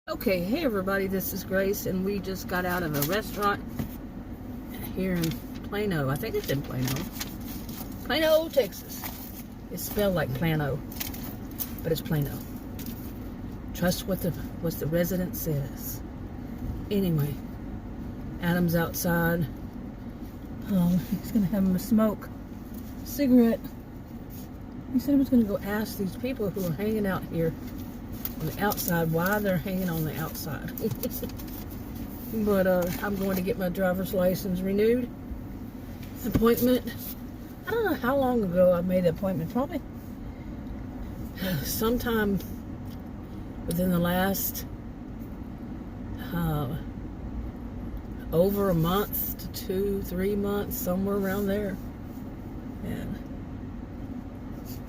Okay, hey everybody, this is Grace, and we just got out of a restaurant here in Plano. I think it's in Plano, Texas. It's spelled like Plano, but it's Plano. Trust what the resident says. Anyway, Adam's outside. He's gonna have him a smoke cigarette. He said he was gonna go ask these people who are hanging out here on the outside why they're hanging on the outside. But I'm going to get my driver's license renewed. Appointment, I don't know how long ago I made the appointment. Probably sometime within the last over a month to 2-3 months, somewhere around there.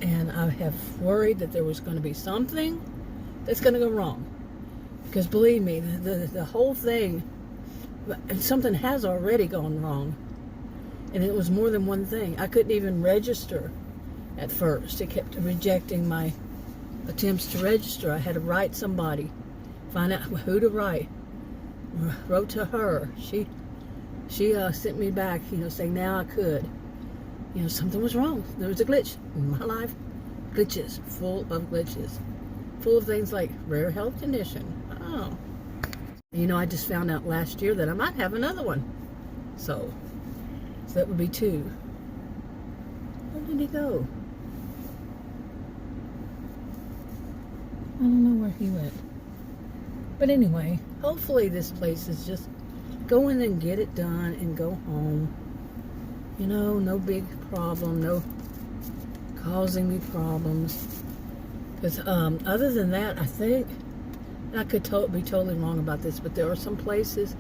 And I have worried that there was going to be something that's going to go wrong, because believe me, the whole thing, and something has already gone wrong, and it was more than one thing. I couldn't even register at first. It kept rejecting my attempts to register. I had to write somebody, find out who to write. Wrote to her. She sent me back, saying now I could. Something was wrong. There was a glitch in my life. Glitches, full of glitches. Full of things like rare health condition. Oh. I just found out last year that I might have another one. So that would be 2. Where did he go? I don't know where he went. But anyway, hopefully this place is just go in and get it done and go home. No big problem, no causing me problems. Because other than that, I think, and I could be totally wrong about this, but there are some places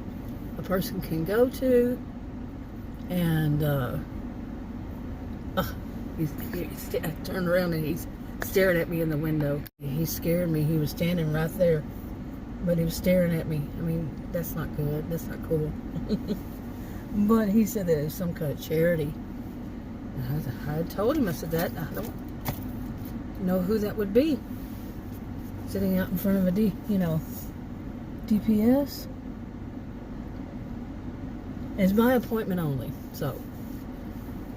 a person can go to, and I turned around and he's staring at me in the window. He scared me. He was standing right there, but he was staring at me. I mean, that's not good. That's not cool. But he said that it was some kind of charity. I told him, I said that I don't know who that would be sitting out in front of a DPS. It's my appointment only. So,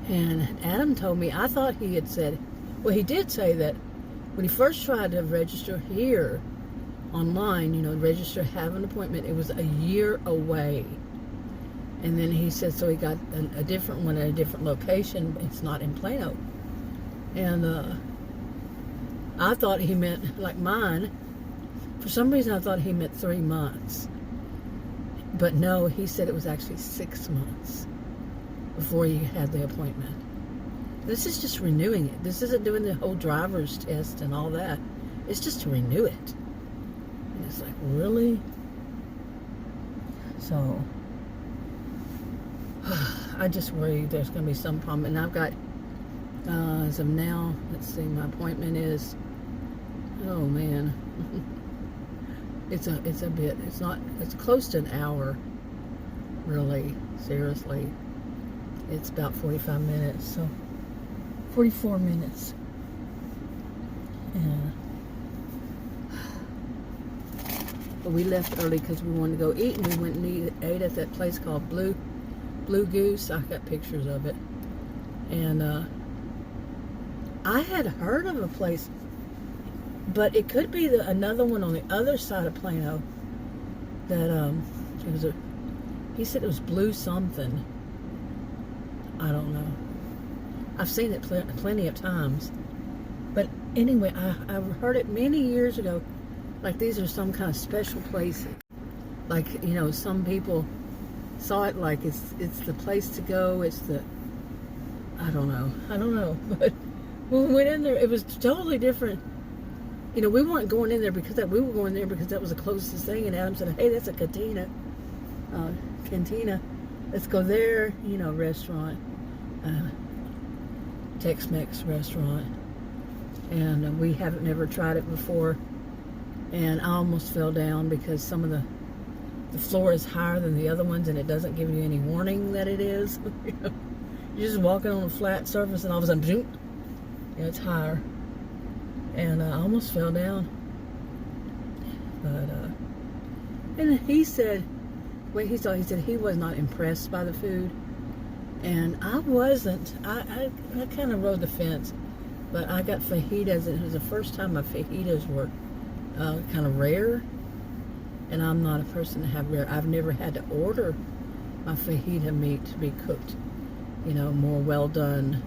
and Adam told me, I thought he had said, well, he did say that when he first tried to register here online, register, have an appointment, it was a year away. And then he said, so he got a different one at a different location. It's not in Plano. And I thought he meant, like mine, for some reason I thought he meant 3 months. But no, he said it was actually 6 months before he had the appointment. This is just renewing it. This isn't doing the whole driver's test and all that. It's just to renew it. And it's like, really? So I just worry there's going to be some problem. And I've got, as of now, let's see, my appointment is, oh man, it's a bit, it's close to an hour, really, seriously. It's about 45 minutes, so 44 minutes. Yeah. But we left early because we wanted to go eat, and we went and ate at that place called Blue Goose. I got pictures of it. And I had heard of a place, but it could be another one on the other side of Plano that he said it was Blue something. I don't know. I've seen it plenty of times. But anyway, I heard it many years ago, like these are some kind of special places. Like, some people saw it like it's the place to go. It's I don't know. But when we went in there, it was totally different. We weren't going in there because we were going there because that was the closest thing. And Adam said, hey, that's a cantina. Let's go there, restaurant. TexMex restaurant. And we haven't never tried it before. And I almost fell down because some of the floor is higher than the other ones, and it doesn't give you any warning that it is. You're just walking on a flat surface, and all of a sudden, zoom, it's higher. And I almost fell down. But And he said, when he saw, he said he was not impressed by the food. And I wasn't. I kind of rode the fence. But I got fajitas. It was the first time my fajitas were kind of rare. And I'm not a person to have rare. I've never had to order my fajita meat to be cooked, you know, more well done.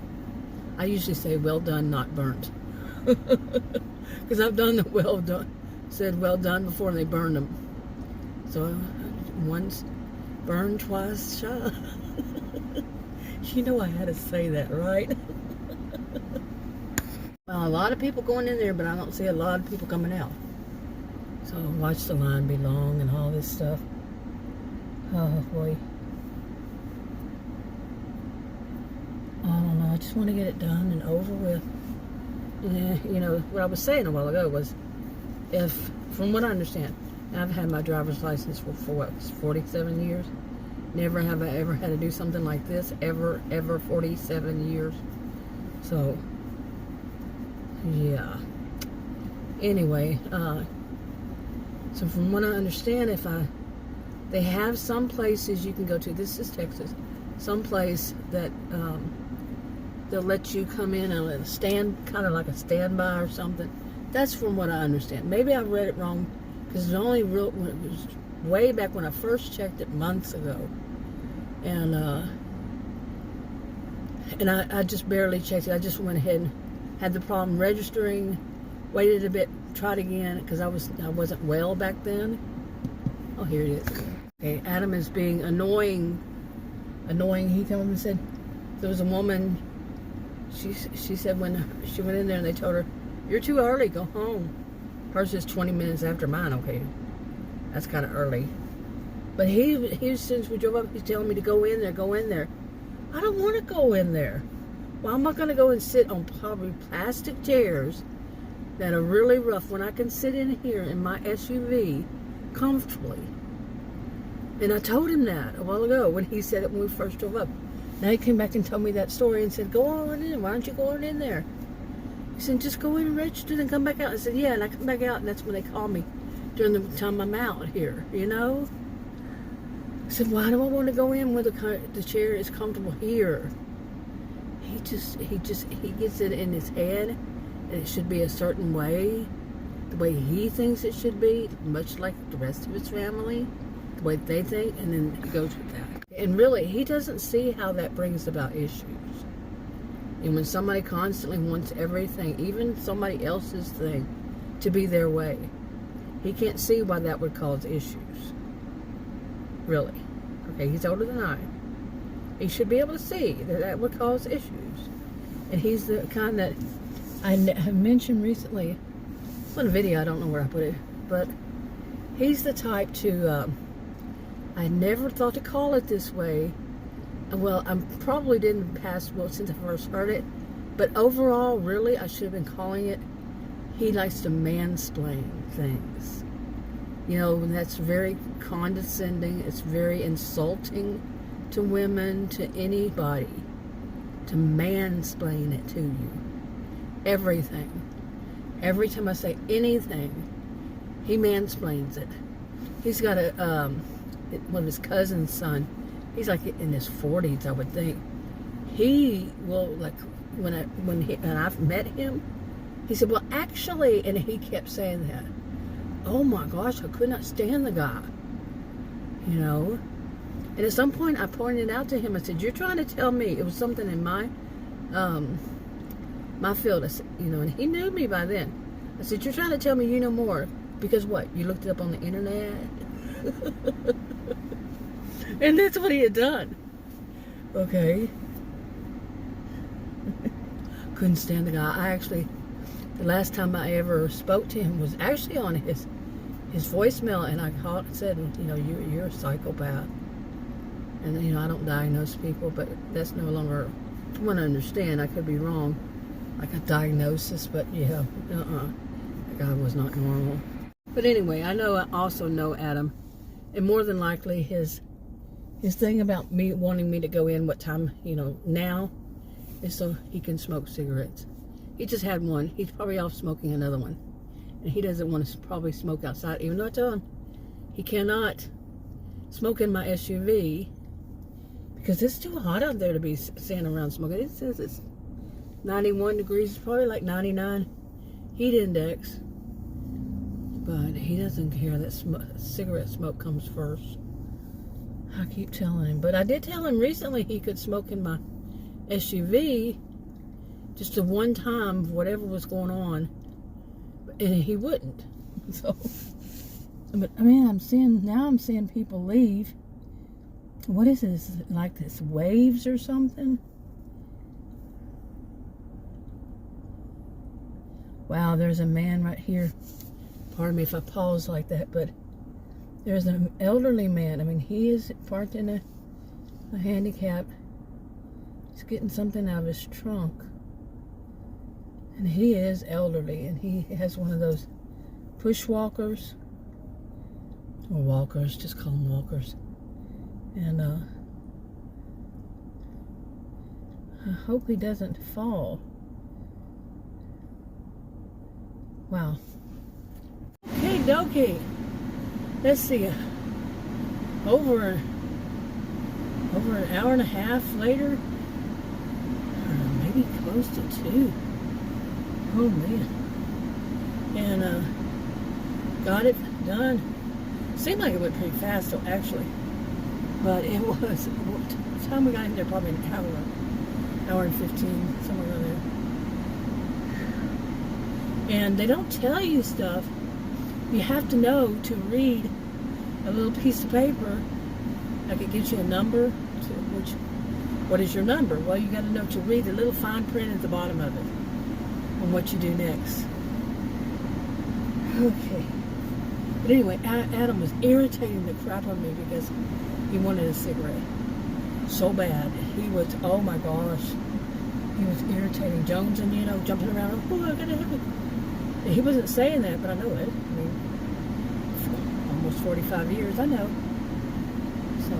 I usually say well done, not burnt. Because I've done the well done, said well done before and they burned them. So once burned, twice shy. You know I had to say that, right? Well, a lot of people going in there, but I don't see a lot of people coming out. So watch the line be long and all this stuff. Oh boy. I don't know. I just want to get it done and over with. Yeah, you know, what I was saying a while ago was, if, from what I understand, I've had my driver's license for what, 47 years. Never have I ever had to do something like this, ever, 47 years. So, yeah. Anyway, so from what I understand, they have some places you can go to, this is Texas, some place that they'll let you come in and stand, kind of like a standby or something. That's from what I understand. Maybe I read it wrong, because it was way back when I first checked it months ago. And I just barely checked it. I just went ahead and had the problem registering, waited a bit, tried again, because I wasn't well back then. Oh, here it is. Okay, Adam is being annoying. He came up and said, there was a woman, she said when she went in there and they told her, you're too early, go home. Hers is 20 minutes after mine. Okay, that's kind of early. But he since we drove up, he's telling me to go in there. I don't want to go in there. Why am I going to go and sit on probably plastic chairs that are really rough when I can sit in here in my SUV comfortably? And I told him that a while ago when he said it when we first drove up. Now he came back and told me that story and said, go on in. Why don't you go on in there? He said, just go in and register and come back out. I said, yeah, and I come back out, and that's when they call me during the time I'm out here, you know? I said, why do I want to go in where the chair is comfortable here? He gets it in his head, and it should be a certain way, the way he thinks it should be, much like the rest of his family, the way they think, and then he goes with that. And really, he doesn't see how that brings about issues. And when somebody constantly wants everything, even somebody else's thing, to be their way, he can't see why that would cause issues. Really. Okay, he's older than I. He should be able to see that that would cause issues. And he's the kind that I have mentioned recently, on a video, I don't know where I put it, but he's the type to, I never thought to call it this way. Well, I probably didn't pass well since I first heard it, but overall, really, I should have been calling it, he likes to mansplain things. You know, that's very condescending. It's very insulting to women, to anybody, to mansplain it to you. Everything. Every time I say anything, he mansplains it. He's got one of his cousin's son. He's like in his 40s, I would think. He will, like, when I've met him, he said, well, actually, and he kept saying that. Oh my gosh, I could not stand the guy. You know? And at some point I pointed out to him, I said, you're trying to tell me, it was something in my field, I said, you know, and he knew me by then. I said, you're trying to tell me you know more, because what, you looked it up on the internet? And that's what he had done. Okay. Couldn't stand the guy. The last time I ever spoke to him was actually on his voicemail, and I called and said, you know, you're a psychopath. And, you know, I don't diagnose people, but that's no longer, I want to understand, I could be wrong, like a diagnosis, but yeah, that guy was not normal. But anyway, I also know Adam, and more than likely his thing about me wanting me to go in what time, you know, now, is so he can smoke cigarettes. He just had one. He's probably off smoking another one. And he doesn't want to probably smoke outside, even though I tell him he cannot smoke in my SUV because it's too hot out there to be standing around smoking. It says it's 91 degrees, it's probably like 99 heat index. But he doesn't care that cigarette smoke comes first. I keep telling him. But I did tell him recently he could smoke in my SUV just the one time of whatever was going on. And he wouldn't. So, but I mean, I'm seeing people leave. What is this? Like this waves or something? Wow, there's a man right here. Pardon me if I pause like that, but there's an elderly man. I mean, he is parked in a handicap. He's getting something out of his trunk. And he is elderly, and he has one of those push walkers. Or walkers, just call them walkers. And I hope he doesn't fall. Wow. Okay, dokie. Let's see. Over an hour and a half later, or maybe close to 2. Oh man. And got it done. Seemed like it went pretty fast, so actually. But it was. By the time we got in there, probably an hour and 15, somewhere around there. And they don't tell you stuff. You have to know to read a little piece of paper. Like it gives you a number. What is your number? Well, you got to know to read the little fine print at the bottom of it on what you do next. Okay. But anyway, Adam was irritating the crap out of me because he wanted a cigarette so bad. He was, oh my gosh, he was irritating Jones and, jumping around. Oh, I gotta have it. He wasn't saying that, but I know it. I mean, for almost 45 years, I know. So,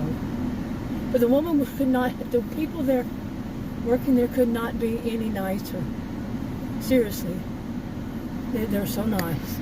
but the woman could not, the people there working there could not be any nicer. Seriously, they're so nice.